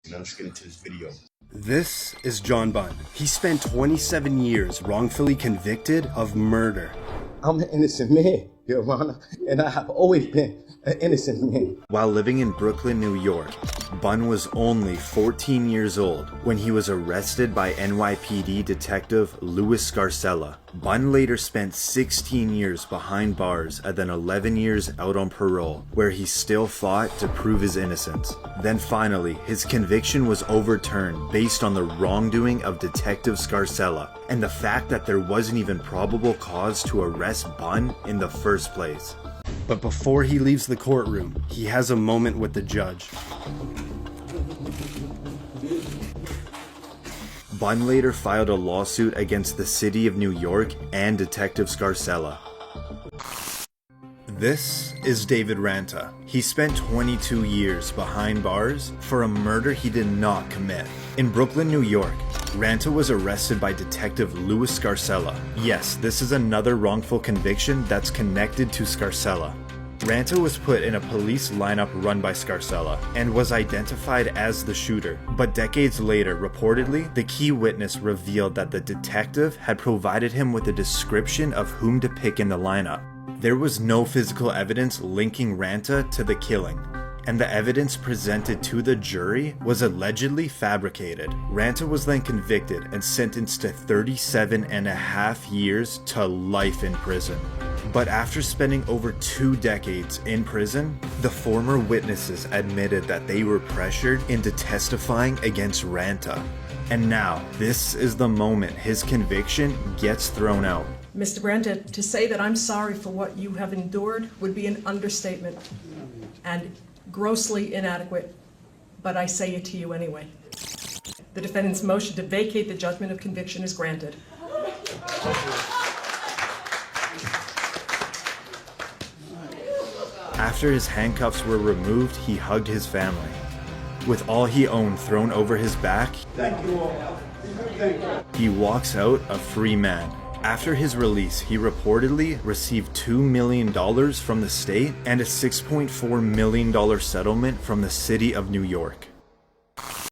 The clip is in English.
Now let's get into this video. This is John Bunn. He spent 27 years wrongfully convicted of murder. I'm an innocent man, Your Honor, and I have always been an innocent man. While living in Brooklyn, New York, Bunn was only 14 years old when he was arrested by NYPD detective Louis Scarcella. Bunn later spent 16 years behind bars and then 11 years out on parole, where he still fought to prove his innocence. Then finally, his conviction was overturned based on the wrongdoing of Detective Scarcella and the fact that there wasn't even probable cause to arrest Bunn in the first place. But before he leaves the courtroom, he has a moment with the judge. Bunn later filed a lawsuit against the city of New York and Detective Scarcella. This is David Ranta. He spent 22 years behind bars for a murder he did not commit. In Brooklyn, New York, Ranta was arrested by Detective Louis Scarcella. Yes, this is another wrongful conviction that's connected to Scarcella. Ranta was put in a police lineup run by Scarcella and was identified as the shooter, but decades later, reportedly, the key witness revealed that the detective had provided him with a description of whom to pick in the lineup. There was no physical evidence linking Ranta to the killing, and the evidence presented to the jury was allegedly fabricated. Ranta was then convicted and sentenced to 37.5 years to life in prison. But after spending over 2 decades in prison, the former witnesses admitted that they were pressured into testifying against Ranta. And now, this is the moment his conviction gets thrown out. Mr. Ranta, to say that I'm sorry for what you have endured would be an understatement and grossly inadequate, but I say it to you anyway. The defendant's motion to vacate the judgment of conviction is granted. After his handcuffs were removed, he hugged his family. With all he owned thrown over his back, Thank you all. Thank you. he walks out a free man. After his release, he reportedly received $2 million from the state and a $6.4 million settlement from the city of New York.